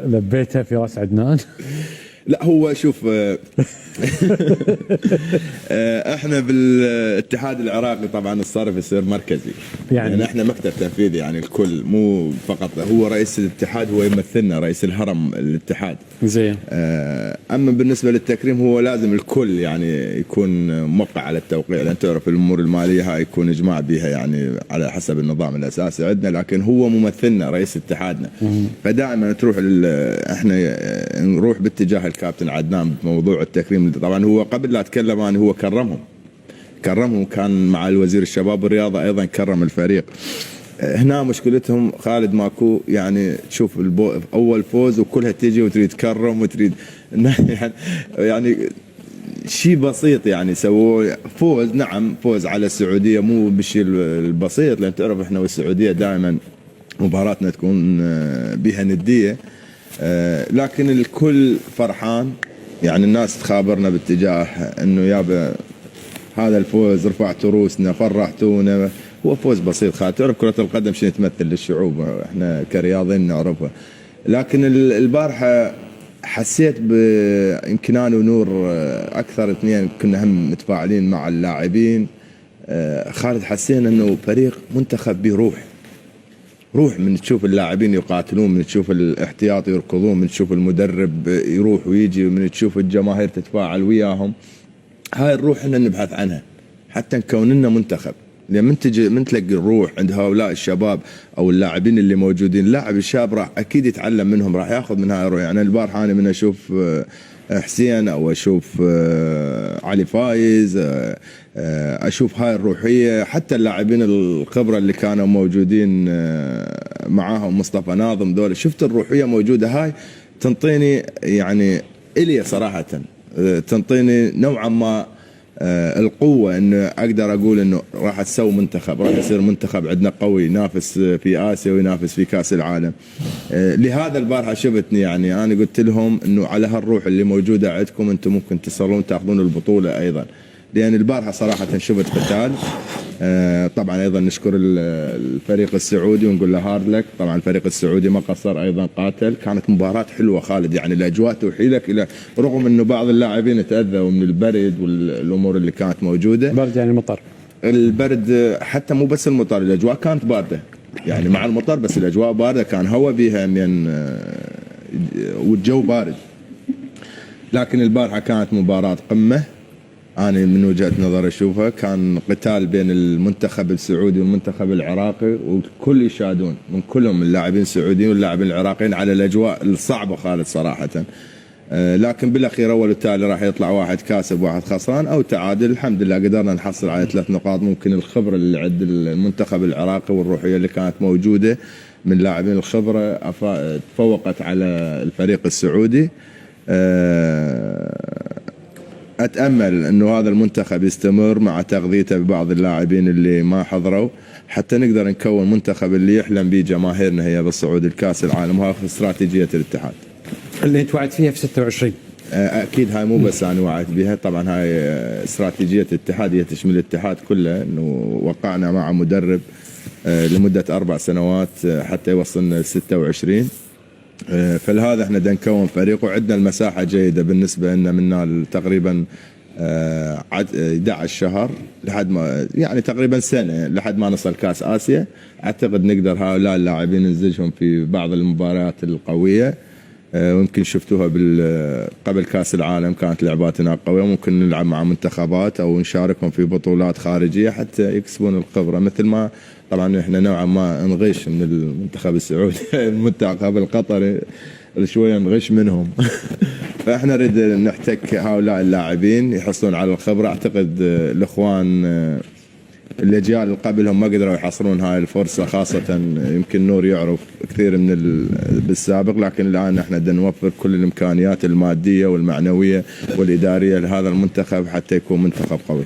لبيتها في راس عدنان. لا هو شوف احنا بالاتحاد العراقي طبعا الصرف يصير مركزي، يعني احنا مكتب تنفيذي، يعني الكل مو فقط هو رئيس الاتحاد، هو يمثلنا رئيس الهرم الاتحاد. زين. اما بالنسبه للتكريم هو لازم الكل يعني يكون موقع على التوقيع، لان تعرف الامور الماليه هاي يكون اجماع بها يعني على حسب النظام الاساسي عندنا، لكن هو ممثلنا رئيس اتحادنا. فدائما تروح احنا نروح باتجاه الكابتن عدنان بموضوع التكريم. طبعا هو قبل لا اتكلم عنه هو كرمهم كان مع الوزير الشباب والرياضه ايضا كرم الفريق. هنا مشكلتهم خالد ماكو، يعني تشوف اول فوز وكلها تيجي وتريد تكرم وتريد يعني شيء بسيط، يعني سووا فوز، نعم فوز على السعوديه مو بالشيء البسيط، لان تعرف احنا والسعوديه دائما مباراتنا تكون بها نديه، لكن الكل فرحان. يعني الناس تخابرنا باتجاه انه يابا هذا الفوز رفعتوا روسنا فرحتونا، هو فوز بسيط. تعرف كرة القدم شنو تمثل للشعوب، احنا كرياضيين نعرفها. لكن البارحة حسيت يمكن انا ونور اكثر اثنين كنا هم متفاعلين مع اللاعبين. خالد حسينا انه فريق منتخب روح من تشوف اللاعبين يقاتلون، من تشوف الاحتياط يركضون، من تشوف المدرب يروح ويجي، من تشوف الجماهير تتفاعل وياهم. هاي الروح احنا نبحث عنها حتى نكون لنا منتخب. لما من تلاقي الروح عند هؤلاء الشباب او اللاعبين اللي موجودين، اللاعب الشاب راح اكيد يتعلم منهم، راح ياخذ من هاي الروح. يعني البارحه انا من اشوف حسين او اشوف علي فايز، اشوف هاي الروحيه. حتى اللاعبين الخبره اللي كانوا موجودين معاهم مصطفى ناظم، دول شفت الروحيه موجوده. هاي تنطيني يعني الي صراحه تنطيني نوعا ما القوة انه اقدر اقول انه راح تسوي منتخب، راح يصير منتخب عندنا قوي ينافس في اسيا وينافس في كاس العالم. لهذا البارحة شفتني، يعني انا قلت لهم انه على هالروح اللي موجودة عندكم انتم ممكن تصلون تاخذون البطولة ايضا، لان البارحة صراحة شفت قتال. طبعا ايضا نشكر الفريق السعودي ونقول له هارد لك. طبعا الفريق السعودي ما قصر، ايضا قاتل. كانت مباراة حلوة خالد، يعني الاجواء توحيلك الى رغم انه بعض اللاعبين تاذوا من البرد والامور اللي كانت موجودة. برد يعني المطر، البرد حتى مو بس المطر، الاجواء كانت باردة يعني مع المطر، بس الاجواء باردة، كان هوا بيها من والجو بارد. لكن البارحة كانت مباراة قمة. أنا من وجهة نظر أشوفها كان قتال بين المنتخب السعودي والمنتخب العراقي، والكل يشادون من كلهم، اللاعبين السعوديين واللاعبين العراقيين، على الأجواء الصعبة خالد صراحة. لكن بالأخير أول والتالي راح يطلع واحد كاسب واحد خسران أو تعادل. الحمد لله قدرنا نحصل على 3 نقاط. ممكن الخبرة اللي عند المنتخب العراقي والروحية اللي كانت موجودة من لاعبين الخبرة تفوقت على الفريق السعودي. أتأمل أنه هذا المنتخب يستمر مع تغذيته ببعض اللاعبين اللي ما حضروا، حتى نقدر نكون منتخب اللي يحلم به جماهيرنا هي بالصعود الكاس العالم. وهذه استراتيجية الاتحاد اللي انت وعدت فيها في 26. أكيد هاي مو بس أنا وعدت بها، طبعا هاي استراتيجية الاتحاد، هي تشمل الاتحاد كله. أنه وقعنا مع مدرب لمدة 4 سنوات حتى يوصلنا 26. فلهذا احنا بدنا نكون فريق، وعندنا المساحه جيده بالنسبه لنا، منا تقريبا 11 شهر لحد ما يعني تقريبا سنه لحد ما نصل كاس اسيا. اعتقد نقدر هؤلاء اللاعبين نزجهم في بعض المباريات القويه، ويمكن شفتوها قبل كاس العالم كانت لعباتنا قويه. ممكن نلعب مع منتخبات او نشاركهم في بطولات خارجيه حتى يكسبون الخبره، مثل ما طبعا احنا نوعا ما نغش من المنتخب السعودي المنتخب القطري شويه نغش منهم. فاحنا نريد نحتك هؤلاء اللاعبين يحصلون على الخبره. اعتقد الاخوان الاجيال اللي قبلهم ما قدروا يحصلون هاي الفرصه، خاصه يمكن نور يعرف كثير من بالسابق، لكن الان احنا بدنا نوفر كل الامكانيات الماديه والمعنويه والاداريه لهذا المنتخب حتى يكون منتخب قوي.